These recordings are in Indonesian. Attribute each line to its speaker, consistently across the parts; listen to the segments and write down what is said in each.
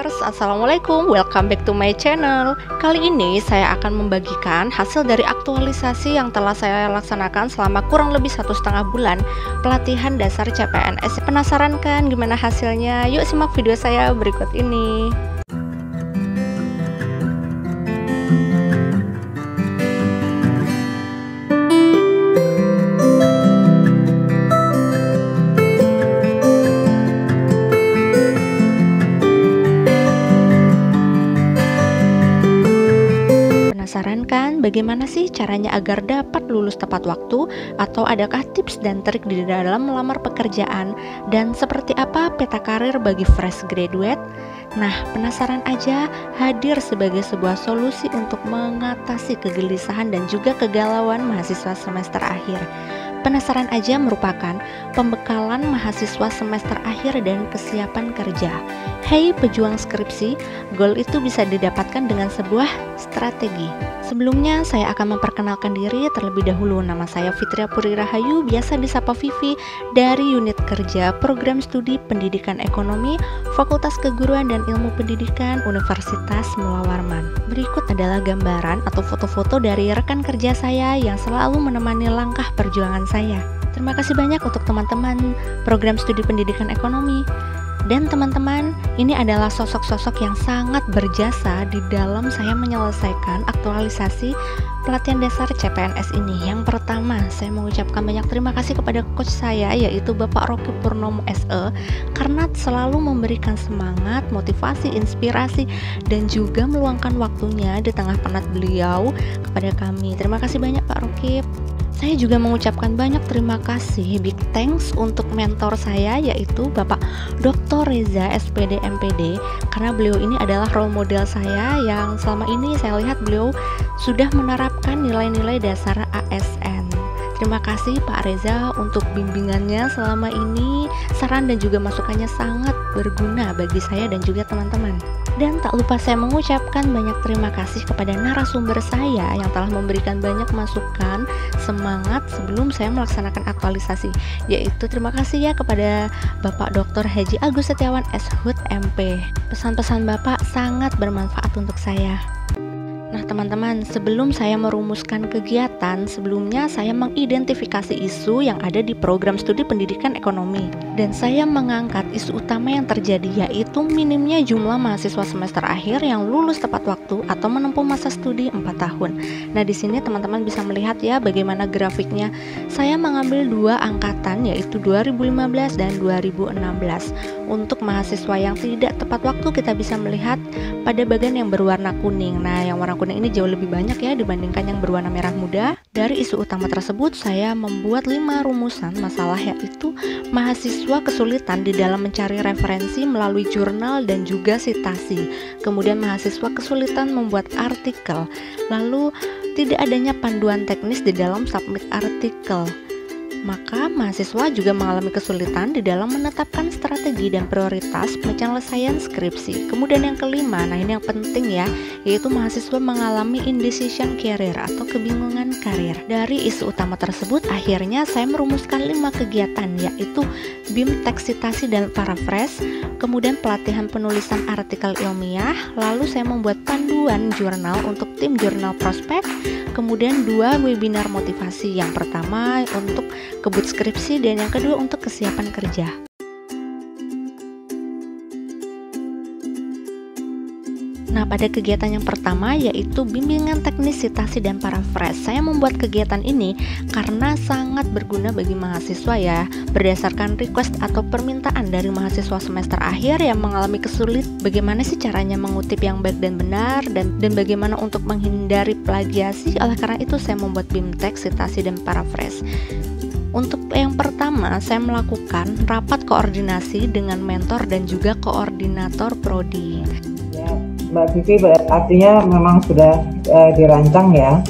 Speaker 1: Lovers, Assalamualaikum, welcome back to my channel. Kali ini saya akan membagikan hasil dari aktualisasi yang telah saya laksanakan selama kurang lebih 1,5 bulan pelatihan dasar CPNS. Penasaran kan gimana hasilnya? Yuk simak video saya berikut ini. Penasaran kan bagaimana sih caranya agar dapat lulus tepat waktu? Atau adakah tips dan trik di dalam melamar pekerjaan? Dan seperti apa peta karir bagi fresh graduate? Nah, penasaran aja? Hadir sebagai sebuah solusi untuk mengatasi kegelisahan dan juga kegalauan mahasiswa semester akhir. Penasaran aja merupakan pembekalan mahasiswa semester akhir dan kesiapan kerja. Hey pejuang skripsi, goal itu bisa didapatkan dengan sebuah strategi. Sebelumnya saya akan memperkenalkan diri terlebih dahulu. Nama saya Fitria Puri Rahayu, biasa disapa Vivi, dari unit kerja Program Studi Pendidikan Ekonomi, Fakultas Keguruan dan Ilmu Pendidikan Universitas Mula Warman. Berikut adalah gambaran atau foto-foto dari rekan kerja saya yang selalu menemani langkah perjuangan saya. Terima kasih banyak untuk teman-teman Program Studi Pendidikan Ekonomi. Dan teman-teman, ini adalah sosok-sosok yang sangat berjasa di dalam saya menyelesaikan aktualisasi pelatihan dasar CPNS ini. Yang pertama, saya mengucapkan banyak terima kasih kepada coach saya, yaitu Bapak Rocky Purnomo SE, karena selalu memberikan semangat, motivasi, inspirasi, dan juga meluangkan waktunya di tengah penat beliau kepada kami. Terima kasih banyak Pak Rocky. Saya juga mengucapkan banyak terima kasih, big thanks untuk mentor saya, yaitu Bapak Dr. Reza SPD MPD, karena beliau ini adalah role model saya yang selama ini saya lihat beliau sudah menerapkan nilai-nilai dasar ASN. Terima kasih Pak Reza untuk bimbingannya selama ini, saran dan juga masukannya sangat berguna bagi saya dan juga teman-teman. Dan tak lupa saya mengucapkan banyak terima kasih kepada narasumber saya yang telah memberikan banyak masukan, semangat sebelum saya melaksanakan aktualisasi, yaitu terima kasih ya kepada Bapak Dr. Haji Agus Setiawan SHUT MP. Pesan-pesan Bapak sangat bermanfaat untuk saya. Nah teman-teman, sebelum saya merumuskan kegiatan, sebelumnya saya mengidentifikasi isu yang ada di program studi pendidikan ekonomi. Dan saya mengangkat isu utama yang terjadi, yaitu minimnya jumlah mahasiswa semester akhir yang lulus tepat waktu atau menempuh masa studi 4 tahun. Nah di sini teman-teman bisa melihat ya bagaimana grafiknya. Saya mengambil dua angkatan, yaitu 2015 dan 2016. Untuk mahasiswa yang tidak tepat waktu kita bisa melihat pada bagian yang berwarna kuning. Nah yang warna kuning ini jauh lebih banyak ya dibandingkan yang berwarna merah muda. Dari isu utama tersebut saya membuat 5 rumusan masalah, yaitu mahasiswa kesulitan di dalam mencari referensi melalui jurnal dan juga sitasi. Kemudian mahasiswa kesulitan membuat artikel. Lalu tidak adanya panduan teknis di dalam submit artikel. Maka mahasiswa juga mengalami kesulitan di dalam menetapkan strategi dan prioritas penyelesaian skripsi. Kemudian yang kelima, nah ini yang penting ya, yaitu mahasiswa mengalami indecision career atau kebingungan karir. Dari isu utama tersebut, akhirnya saya merumuskan 5 kegiatan, yaitu BIM teks citasi dan paraphrase, kemudian pelatihan penulisan artikel ilmiah, lalu saya membuat panduan jurnal untuk tim jurnal prospek, kemudian 2 webinar motivasi, yang pertama untuk kebut skripsi dan yang kedua untuk kesiapan kerja. Nah, pada kegiatan yang pertama yaitu bimbingan teknis citasi dan paraphrase. Saya membuat kegiatan ini karena sangat berguna bagi mahasiswa ya, berdasarkan request atau permintaan dari mahasiswa semester akhir yang mengalami kesulitan bagaimana sih caranya mengutip yang baik dan benar dan bagaimana untuk menghindari plagiasi. Oleh karena itu saya membuat BIM teks citasi dan paraphrase. Untuk yang pertama, saya melakukan rapat koordinasi dengan mentor dan juga koordinator prodi.
Speaker 2: Ya, Mbak Vivi, artinya memang sudah dirancang ya,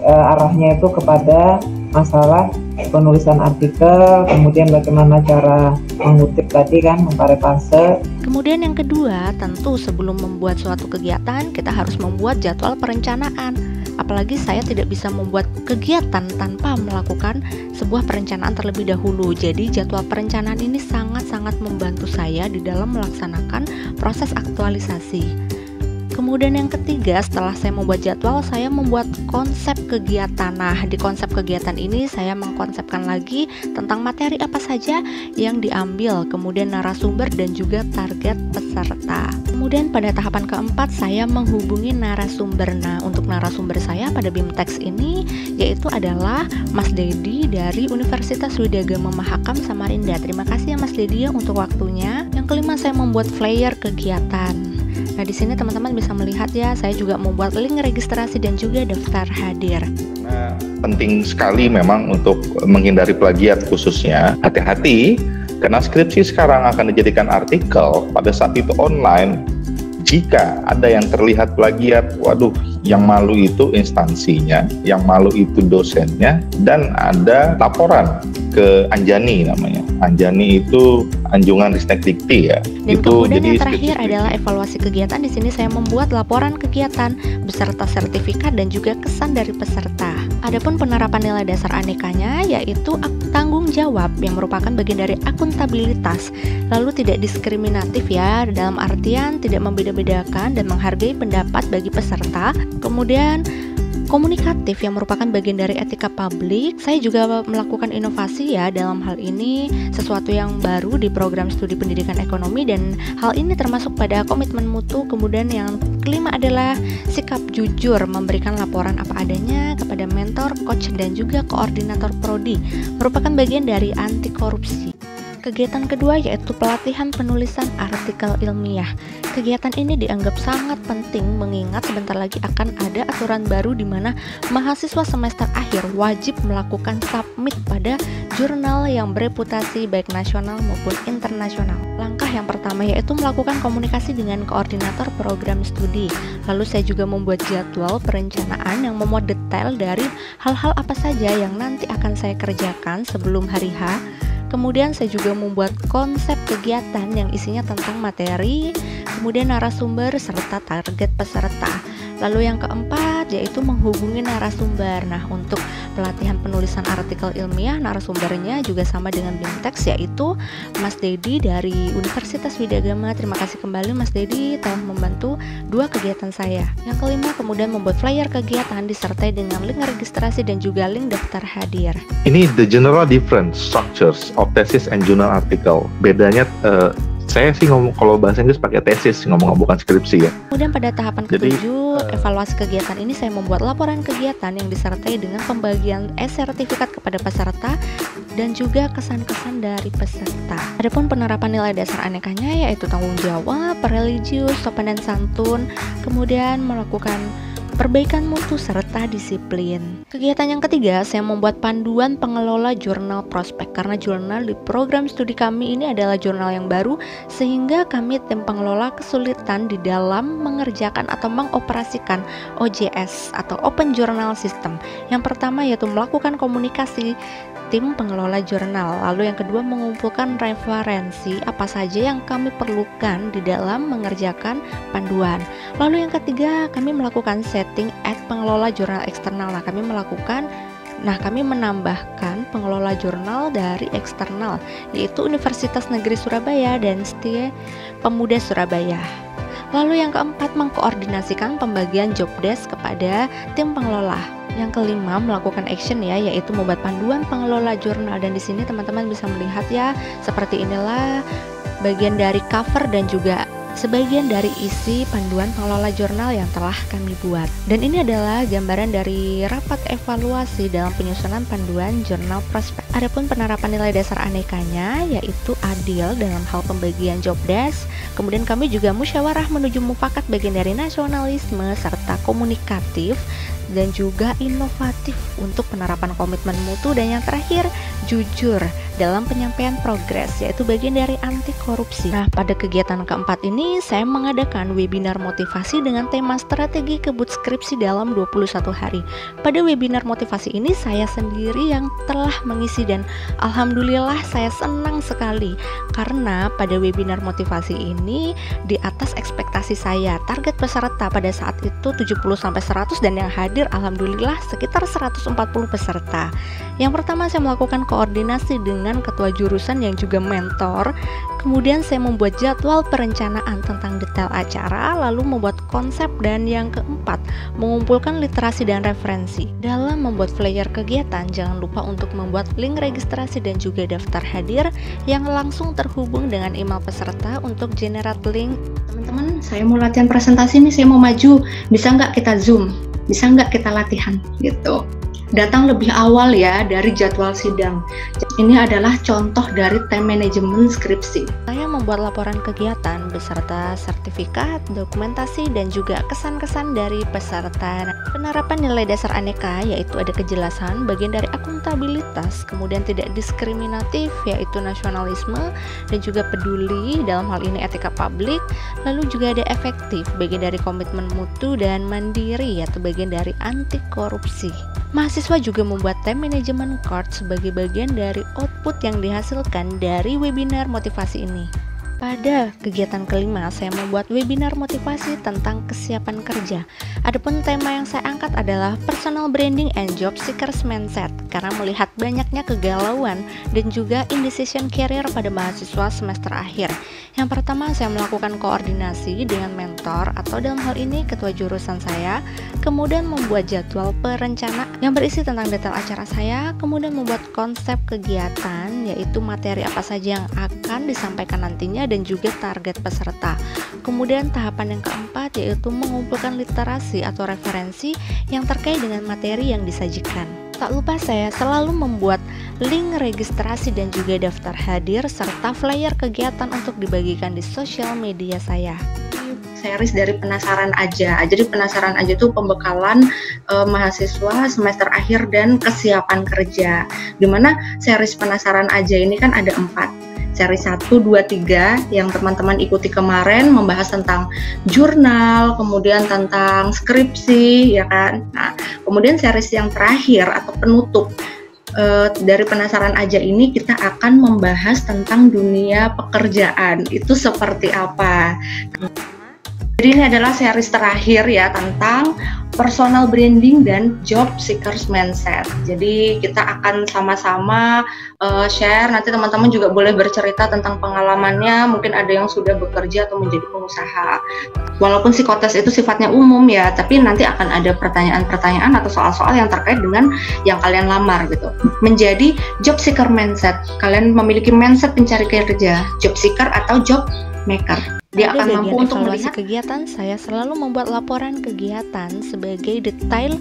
Speaker 2: arahnya itu kepada masalah penulisan artikel, kemudian bagaimana cara mengutip tadi kan, memparefase.
Speaker 1: Kemudian yang kedua, tentu sebelum membuat suatu kegiatan, kita harus membuat jadwal perencanaan. Apalagi saya tidak bisa membuat kegiatan tanpa melakukan sebuah perencanaan terlebih dahulu. Jadi jadwal perencanaan ini sangat-sangat membantu saya di dalam melaksanakan proses aktualisasi. Kemudian yang ketiga, setelah saya membuat jadwal, saya membuat konsep kegiatan. Nah, di konsep kegiatan ini saya mengkonsepkan lagi tentang materi apa saja yang diambil, kemudian narasumber dan juga target peserta. Kemudian pada tahapan keempat, saya menghubungi narasumber. Nah, untuk narasumber saya pada BIMTEX ini yaitu adalah Mas Dedi dari Universitas Widya Gama Mahakam Samarinda. Terima kasih ya Mas Dedi ya untuk waktunya. Yang kelima, saya membuat flyer kegiatan. Nah, di sini teman-teman bisa melihat ya, saya juga membuat link registrasi dan juga daftar hadir.
Speaker 3: Nah, penting sekali memang untuk menghindari plagiat khususnya. Hati-hati, karena skripsi sekarang akan dijadikan artikel pada saat itu online. Jika ada yang terlihat plagiat, waduh, yang malu itu instansinya, yang malu itu dosennya, dan ada laporan ke Anjani namanya. Anjani itu Anjungan Ristek Dikti ya.
Speaker 1: Dan itu, kemudian yang terakhir adalah evaluasi kegiatan. Di sini saya membuat laporan kegiatan beserta sertifikat dan juga kesan dari peserta. Adapun penerapan nilai dasar anekanya yaitu tanggung jawab yang merupakan bagian dari akuntabilitas. Lalu tidak diskriminatif ya, dalam artian tidak membeda-bedakan dan menghargai pendapat bagi peserta. Kemudian komunikatif yang merupakan bagian dari etika publik. Saya juga melakukan inovasi ya dalam hal ini, sesuatu yang baru di program studi pendidikan ekonomi, dan hal ini termasuk pada komitmen mutu. Kemudian yang kelima adalah sikap jujur, memberikan laporan apa adanya kepada mentor, coach, dan juga koordinator prodi, merupakan bagian dari anti korupsi. Kegiatan kedua yaitu pelatihan penulisan artikel ilmiah. Kegiatan ini dianggap sangat penting mengingat sebentar lagi akan ada aturan baru di mana mahasiswa semester akhir wajib melakukan submit pada jurnal yang bereputasi baik nasional maupun internasional. Langkah yang pertama yaitu melakukan komunikasi dengan koordinator program studi. Lalu saya juga membuat jadwal perencanaan yang memuat detail dari hal-hal apa saja yang nanti akan saya kerjakan sebelum hari H. Kemudian saya juga membuat konsep kegiatan yang isinya tentang materi, kemudian narasumber serta target peserta. Lalu yang keempat yaitu menghubungi narasumber. Nah, untuk pelatihan penulisan artikel ilmiah, narasumbernya juga sama dengan BIMTEX yaitu Mas Dedi dari Universitas Widya Gama. Terima kasih kembali Mas Dedi telah membantu dua kegiatan saya. Yang kelima, kemudian membuat flyer kegiatan disertai dengan link registrasi dan juga link daftar hadir.
Speaker 3: Ini the general difference structures of thesis and journal article. Bedanya saya sih ngomong, kalau bahasa Inggris pakai tesis, ngomong bukan skripsi ya.
Speaker 1: Kemudian pada tahapan ketujuh, evaluasi kegiatan ini saya membuat laporan kegiatan yang disertai dengan pembagian sertifikat kepada peserta dan juga kesan-kesan dari peserta. Adapun penerapan nilai dasar anekanya yaitu tanggung jawab, religius, sopan dan santun, kemudian melakukan perbaikan mutu serta disiplin. Kegiatan yang ketiga, saya membuat panduan pengelola jurnal prospek. Karena jurnal di program studi kami ini adalah jurnal yang baru, sehingga kami tim pengelola kesulitan di dalam mengerjakan atau mengoperasikan OJS atau Open Journal System. Yang pertama yaitu melakukan komunikasi tim pengelola jurnal. Lalu yang kedua, mengumpulkan referensi apa saja yang kami perlukan di dalam mengerjakan panduan. Lalu yang ketiga, kami melakukan setting at pengelola jurnal eksternal. Kami menambahkan pengelola jurnal dari eksternal, yaitu Universitas Negeri Surabaya dan Setia Pemuda Surabaya. Lalu yang keempat, mengkoordinasikan pembagian job desk kepada tim pengelola. Yang kelima, melakukan action ya, yaitu membuat panduan pengelola jurnal. Dan di sini teman-teman bisa melihat ya, seperti inilah bagian dari cover dan juga sebagian dari isi panduan pengelola jurnal yang telah kami buat. Dan ini adalah gambaran dari rapat evaluasi dalam penyusunan panduan jurnal prospek. Adapun penerapan nilai dasar anekanya yaitu adil dalam hal pembagian job desk. Kemudian kami juga musyawarah menuju mufakat bagian dari nasionalisme serta komunikatif dan juga inovatif untuk penerapan komitmen mutu. Dan yang terakhir, jujur dalam penyampaian progres, yaitu bagian dari anti korupsi. Nah, pada kegiatan keempat ini saya mengadakan webinar motivasi dengan tema strategi kebut skripsi dalam 21 hari. Pada webinar motivasi ini saya sendiri yang telah mengisi dan alhamdulillah saya senang sekali karena pada webinar motivasi ini di atas ekspektasi saya. Target peserta pada saat itu 70-100 dan yang hadir alhamdulillah sekitar 140 peserta. Yang pertama, saya melakukan koordinasi dengan dengan ketua jurusan yang juga mentor. Kemudian saya membuat jadwal perencanaan tentang detail acara, lalu membuat konsep, dan yang keempat, mengumpulkan literasi dan referensi. Dalam membuat flyer kegiatan, jangan lupa untuk membuat link registrasi dan juga daftar hadir yang langsung terhubung dengan email peserta untuk generate link.
Speaker 4: Teman-teman, saya mau latihan presentasi nih, saya mau maju. Bisa nggak kita Zoom? Bisa nggak kita latihan? Gitu. Datang lebih awal ya dari jadwal sidang. Ini adalah contoh dari time management skripsi.
Speaker 1: Saya membuat laporan kegiatan beserta sertifikat, dokumentasi, dan juga kesan-kesan dari peserta. Penerapan nilai dasar aneka yaitu ada kejelasan, bagian dari akuntabilitas, kemudian tidak diskriminatif yaitu nasionalisme, dan juga peduli, dalam hal ini etika publik, lalu juga ada efektif, bagian dari komitmen mutu, dan mandiri yaitu bagian dari anti korupsi. Mahasiswa juga membuat time management card sebagai bagian dari output yang dihasilkan dari webinar motivasi ini. Pada kegiatan kelima, saya membuat webinar motivasi tentang kesiapan kerja. Adapun tema yang saya angkat adalah personal branding and job seekers mindset, karena melihat banyaknya kegalauan dan juga indecision career pada mahasiswa semester akhir. Yang pertama, saya melakukan koordinasi dengan mentor atau dalam hal ini ketua jurusan saya, kemudian membuat jadwal perencana yang berisi tentang detail acara saya, kemudian membuat konsep kegiatan yaitu materi apa saja yang akan disampaikan nantinya dan juga target peserta. Kemudian tahapan yang keempat yaitu mengumpulkan literasi atau referensi yang terkait dengan materi yang disajikan. Tak lupa saya selalu membuat link registrasi dan juga daftar hadir serta flyer kegiatan untuk dibagikan di sosial media saya.
Speaker 4: Series dari penasaran aja. Jadi penasaran aja itu pembekalan mahasiswa semester akhir dan kesiapan kerja. Dimana series penasaran aja ini kan ada 4. Seri 1, 2, 3 yang teman-teman ikuti kemarin membahas tentang jurnal, kemudian tentang skripsi, ya kan. Nah, kemudian series yang terakhir atau penutup dari penasaran aja ini kita akan membahas tentang dunia pekerjaan. Itu seperti apa? Jadi ini adalah series terakhir ya tentang personal branding dan job seekers mindset. Jadi kita akan sama-sama share, nanti teman-teman juga boleh bercerita tentang pengalamannya, mungkin ada yang sudah bekerja atau menjadi pengusaha. Walaupun psikotes itu sifatnya umum ya, tapi nanti akan ada pertanyaan-pertanyaan atau soal-soal yang terkait dengan yang kalian lamar gitu. Menjadi job seeker mindset, kalian memiliki mindset pencari kerja, job seeker atau job maker. Dia akan mampu untuk melihat
Speaker 1: kegiatan. Saya selalu membuat laporan kegiatan sebagai detail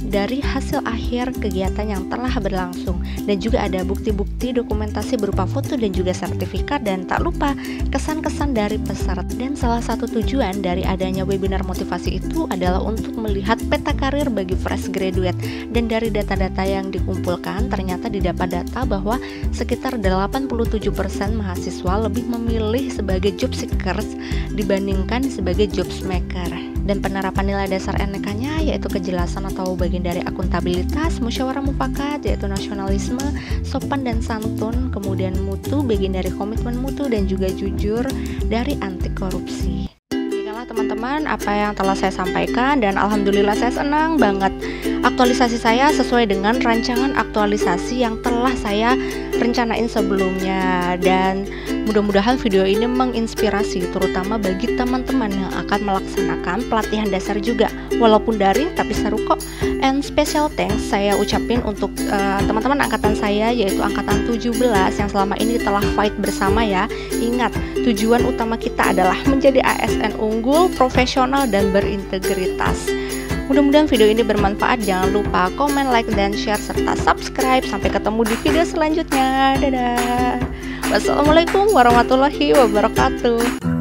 Speaker 1: dari hasil akhir kegiatan yang telah berlangsung, dan juga ada bukti-bukti dokumentasi berupa foto dan juga sertifikat, dan tak lupa kesan-kesan dari peserta. Dan salah satu tujuan dari adanya webinar motivasi itu adalah untuk melihat peta karir bagi fresh graduate, dan dari data-data yang dikumpulkan ternyata didapat data bahwa sekitar 87% mahasiswa lebih memilih sebagai job seekers dibandingkan sebagai job maker. Dan penerapan nilai dasar NK-nya yaitu kejelasan atau bagian dari akuntabilitas, musyawarah mufakat yaitu nasionalisme, sopan dan santun, kemudian mutu bagian dari komitmen mutu, dan juga jujur dari anti korupsi. Demikianlah teman-teman apa yang telah saya sampaikan, dan alhamdulillah saya senang banget aktualisasi saya sesuai dengan rancangan aktualisasi yang telah saya rencanain sebelumnya, dan mudah-mudahan video ini menginspirasi terutama bagi teman-teman yang akan melaksanakan pelatihan dasar juga, walaupun daring tapi seru kok. And special thanks saya ucapin untuk teman-teman angkatan saya yaitu angkatan 17 yang selama ini telah fight bersama ya. Ingat, tujuan utama kita adalah menjadi ASN unggul, profesional dan berintegritas. Mudah-mudahan video ini bermanfaat. Jangan lupa komen, like, dan share serta subscribe. Sampai ketemu di video selanjutnya. Dadah. Wassalamualaikum warahmatullahi wabarakatuh.